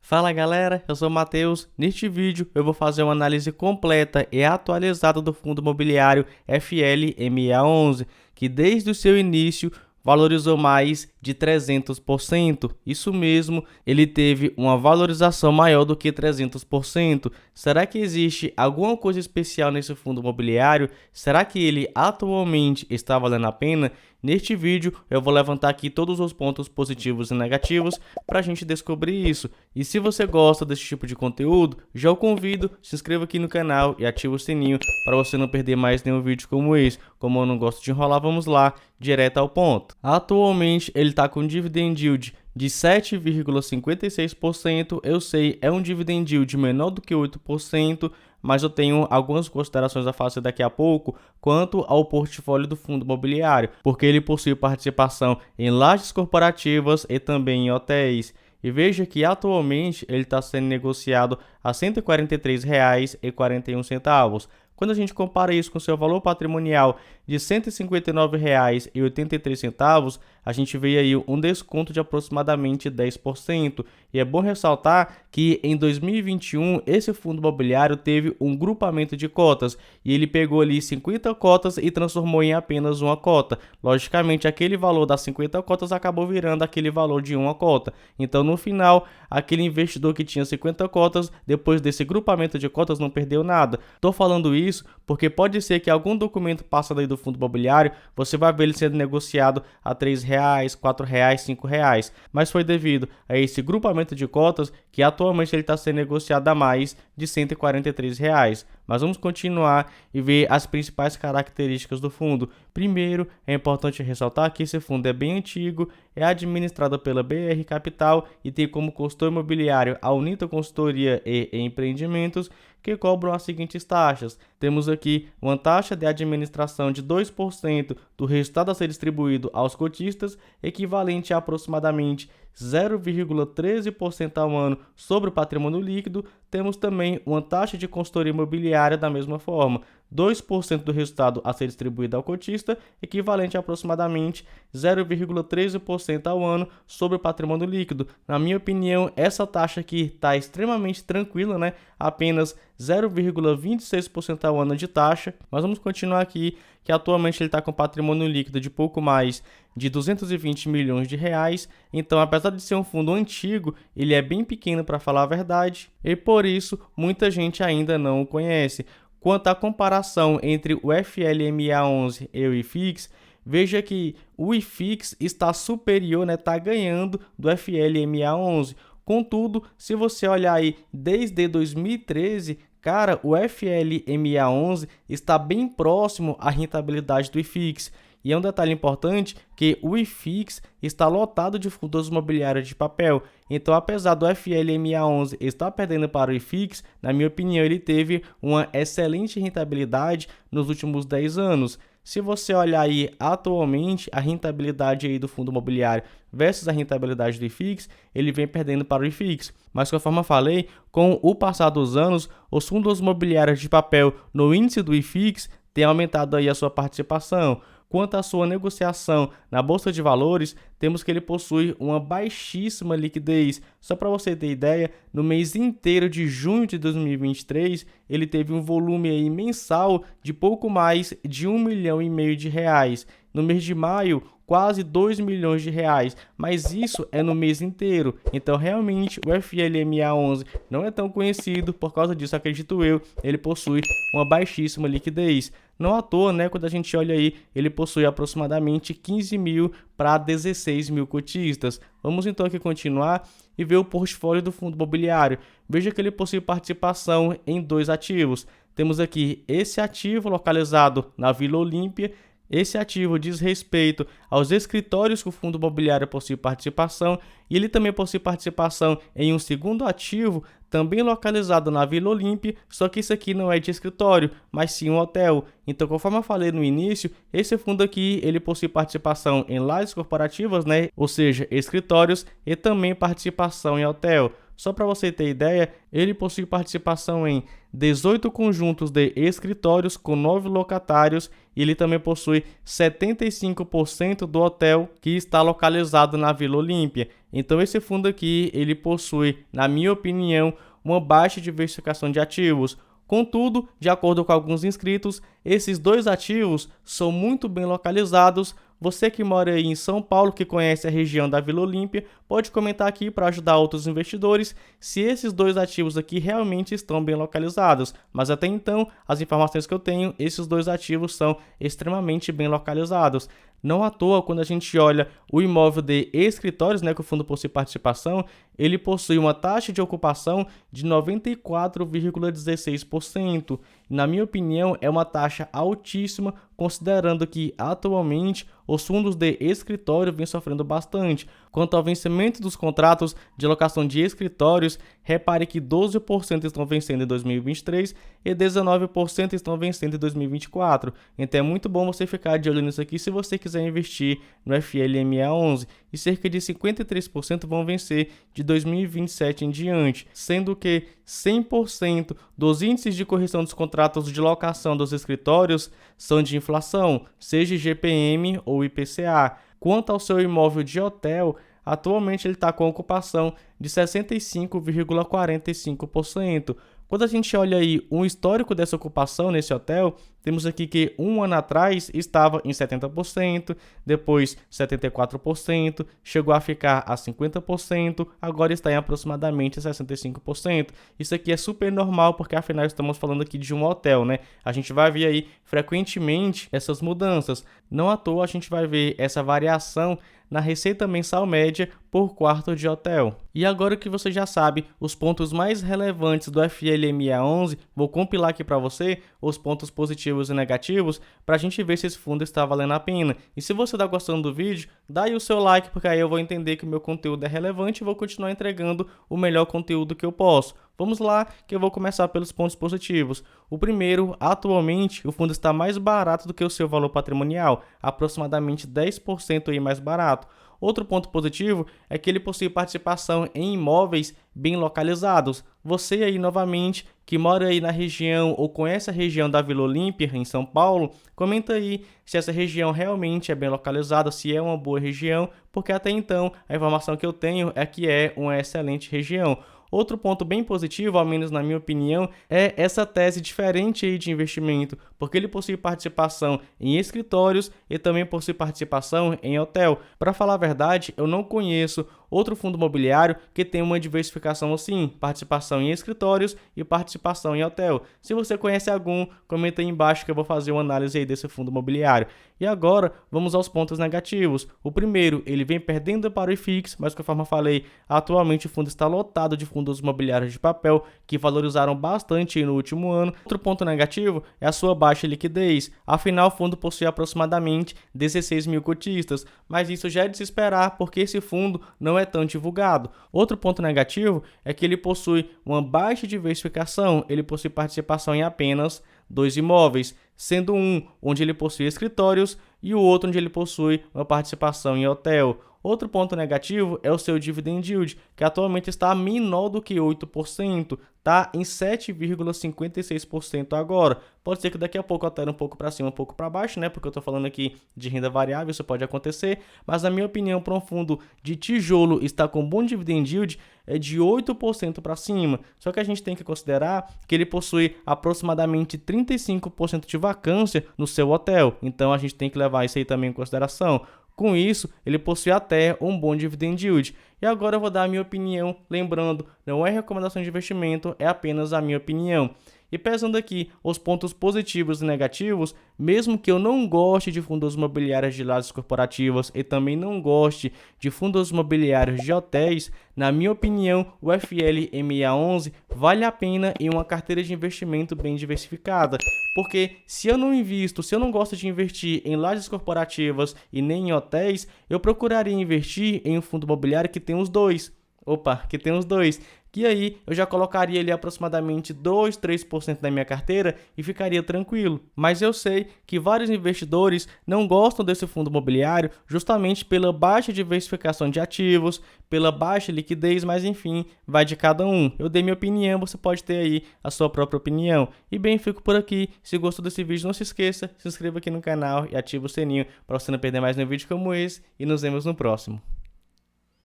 Fala galera, eu sou o Matheus. Neste vídeo eu vou fazer uma análise completa e atualizada do fundo imobiliário FLMA11, que desde o seu início valorizou mais de 300%. Isso mesmo, ele teve uma valorização maior do que 300%. Será que existe alguma coisa especial nesse fundo imobiliário? Será que ele atualmente está valendo a pena? Neste vídeo eu vou levantar aqui todos os pontos positivos e negativos para a gente descobrir isso. E se você gosta desse tipo de conteúdo, já o convido, se inscreva aqui no canal e ative o sininho para você não perder mais nenhum vídeo como esse. Como eu não gosto de enrolar, vamos lá, direto ao ponto. Atualmente ele está com dividend yield de 7,56%, eu sei, é um dividend yield menor do que 8%, mas eu tenho algumas considerações a fazer daqui a pouco quanto ao portfólio do fundo imobiliário, porque ele possui participação em lajes corporativas e também em hotéis. E veja que atualmente ele está sendo negociado a R$ 143,41. Quando a gente compara isso com seu valor patrimonial de R$ 159,83, a gente vê aí um desconto de aproximadamente 10%. E é bom ressaltar que em 2021 esse fundo imobiliário teve um grupamento de cotas e ele pegou ali 50 cotas e transformou em apenas uma cota. Logicamente, aquele valor das 50 cotas acabou virando aquele valor de uma cota. Então, no final, aquele investidor que tinha 50 cotas, depois desse grupamento de cotas, não perdeu nada. Estou falando isso porque pode ser que algum documento passado aí do fundo imobiliário, você vai ver ele sendo negociado a R$ 3, R$ 4, R$ 5, mas foi devido a esse grupamento de cotas que atualmente ele está sendo negociado a mais de R$ 143. Mas vamos continuar e ver as principais características do fundo. Primeiro, é importante ressaltar que esse fundo é bem antigo, é administrado pela BR Capital e tem como consultor imobiliário a Unita Consultoria e Empreendimentos, que cobram as seguintes taxas. Temos aqui uma taxa de administração de 2% do resultado a ser distribuído aos cotistas, equivalente a aproximadamente 0,13% ao ano sobre o patrimônio líquido. Temos também uma taxa de consultoria imobiliária da mesma forma, 2% do resultado a ser distribuído ao cotista, equivalente a aproximadamente 0,13% ao ano sobre o patrimônio líquido. Na minha opinião, essa taxa aqui está extremamente tranquila, né? Apenas 0,26% ao ano de taxa. Mas vamos continuar aqui, que atualmente ele está com patrimônio líquido de pouco mais de 220 milhões de reais. Então, apesar de ser um fundo antigo, ele é bem pequeno para falar a verdade, e por isso muita gente ainda não o conhece. Quanto à comparação entre o FLMA11 e o IFIX, veja que o IFIX está superior, né, está ganhando do FLMA11. Contudo, se você olhar aí desde 2013, cara, o FLMA11 está bem próximo à rentabilidade do IFIX. E é um detalhe importante que o IFIX está lotado de fundos imobiliários de papel. Então, apesar do FLMA11 estar perdendo para o IFIX, na minha opinião, ele teve uma excelente rentabilidade nos últimos 10 anos. Se você olhar aí atualmente a rentabilidade aí do fundo imobiliário versus a rentabilidade do IFIX, ele vem perdendo para o IFIX. Mas conforme eu falei, com o passar dos anos, os fundos imobiliários de papel no índice do IFIX têm aumentado aí a sua participação. Quanto à sua negociação na Bolsa de Valores, temos que ele possui uma baixíssima liquidez. Só para você ter ideia, no mês inteiro de junho de 2023, ele teve um volume aí mensal de pouco mais de R$ 1,5 milhão de reais. No mês de maio, quase R$ 2 milhões de reais, mas isso é no mês inteiro. Então, realmente, o FLMA11 não é tão conhecido, por causa disso, acredito eu, ele possui uma baixíssima liquidez. Não à toa, né, quando a gente olha aí, ele possui aproximadamente 15 mil para 16 mil cotistas. Vamos então aqui continuar e ver o portfólio do fundo imobiliário. Veja que ele possui participação em 2 ativos. Temos aqui esse ativo localizado na Vila Olímpia. Esse ativo diz respeito aos escritórios que o fundo imobiliário possui participação, e ele também possui participação em um segundo ativo, também localizado na Vila Olímpia, só que isso aqui não é de escritório, mas sim um hotel. Então, conforme eu falei no início, esse fundo aqui, ele possui participação em lajes corporativas, né? Ou seja, escritórios, e também participação em hotel. Só para você ter ideia, ele possui participação em 18 conjuntos de escritórios com 9 locatários e ele também possui 75% do hotel que está localizado na Vila Olímpia. Então esse fundo aqui, ele possui, na minha opinião, uma baixa diversificação de ativos. Contudo, de acordo com alguns inscritos, esses dois ativos são muito bem localizados. Você que mora aí em São Paulo, que conhece a região da Vila Olímpia, pode comentar aqui para ajudar outros investidores se esses dois ativos aqui realmente estão bem localizados. Mas até então, as informações que eu tenho, esses dois ativos são extremamente bem localizados. Não à toa, quando a gente olha o imóvel de escritórios, que o fundo possui participação, ele possui uma taxa de ocupação de 94,16%. Na minha opinião, é uma taxa altíssima, considerando que atualmente os fundos de escritório vêm sofrendo bastante. Quanto ao vencimento dos contratos de locação de escritórios, repare que 12% estão vencendo em 2023 e 19% estão vencendo em 2024. Então é muito bom você ficar de olho nisso aqui se você quiser investir no FLMA11. E cerca de 53% vão vencer de 2027 em diante, sendo que 100% dos índices de correção dos contratos de locação dos escritórios são de inflação, seja IGPM ou IPCA. Quanto ao seu imóvel de hotel, atualmente ele está com ocupação de 65,45%. Quando a gente olha aí um histórico dessa ocupação nesse hotel, temos aqui que um ano atrás estava em 70%, depois 74%, chegou a ficar a 50%, agora está em aproximadamente 65%. Isso aqui é super normal porque afinal estamos falando aqui de um hotel, A gente vai ver aí frequentemente essas mudanças. Não à toa a gente vai ver essa variação na receita mensal média por quarto de hotel. E agora que você já sabe os pontos mais relevantes do FLMA11, vou compilar aqui para você os pontos positivos e negativos para a gente ver se esse fundo está valendo a pena. E se você está gostando do vídeo, dá aí o seu like, porque aí eu vou entender que o meu conteúdo é relevante e vou continuar entregando o melhor conteúdo que eu posso. Vamos lá, que eu vou começar pelos pontos positivos. O primeiro, atualmente, o fundo está mais barato do que o seu valor patrimonial, aproximadamente 10% aí mais barato. Outro ponto positivo é que ele possui participação em imóveis bem localizados. Você aí, novamente, que mora aí na região ou conhece a região da Vila Olímpia, em São Paulo, comenta aí se essa região realmente é bem localizada, se é uma boa região, porque até então a informação que eu tenho é que é uma excelente região. Outro ponto bem positivo, ao menos na minha opinião, é essa tese diferente aí de investimento, porque ele possui participação em escritórios e também possui participação em hotel. Para falar a verdade, eu não conheço outro fundo imobiliário que tem uma diversificação assim, participação em escritórios e participação em hotel. Se você conhece algum, comenta aí embaixo que eu vou fazer uma análise aí desse fundo imobiliário. E agora, vamos aos pontos negativos. O primeiro, ele vem perdendo para o IFIX, mas conforme eu falei, atualmente o fundo está lotado de fundos imobiliários de papel que valorizaram bastante no último ano. Outro ponto negativo é a sua baixa liquidez. Afinal, o fundo possui aproximadamente 16 mil cotistas, mas isso já é de se esperar porque esse fundo não é tão divulgado. Outro ponto negativo é que ele possui uma baixa diversificação, ele possui participação em apenas 2 imóveis, sendo um onde ele possui escritórios e o outro onde ele possui uma participação em hotel. Outro ponto negativo é o seu dividend yield, que atualmente está menor do que 8%, está em 7,56% agora. Pode ser que daqui a pouco altere um pouco para cima, um pouco para baixo, porque eu estou falando aqui de renda variável, isso pode acontecer, mas na minha opinião, para um fundo de tijolo estar com bom dividend yield, é de 8% para cima. Só que a gente tem que considerar que ele possui aproximadamente 35% de vacância no seu hotel, então a gente tem que levar isso aí também em consideração. Com isso, ele possui até um bom dividend yield. E agora eu vou dar a minha opinião, lembrando, não é recomendação de investimento, é apenas a minha opinião. E pesando aqui os pontos positivos e negativos, mesmo que eu não goste de fundos imobiliários de lajes corporativas e também não goste de fundos imobiliários de hotéis, na minha opinião, o FLMA11 vale a pena em uma carteira de investimento bem diversificada. Porque se eu não gosto de investir em lajes corporativas e nem em hotéis, eu procuraria investir em um fundo imobiliário que tem os dois. que aí eu já colocaria ali aproximadamente 2, 3% da minha carteira e ficaria tranquilo. Mas eu sei que vários investidores não gostam desse fundo imobiliário justamente pela baixa diversificação de ativos, pela baixa liquidez, mas enfim, vai de cada um. Eu dei minha opinião, você pode ter aí a sua própria opinião. E bem, fico por aqui. Se gostou desse vídeo, não se esqueça, se inscreva aqui no canal e ative o sininho para você não perder mais um vídeo como esse. E nos vemos no próximo.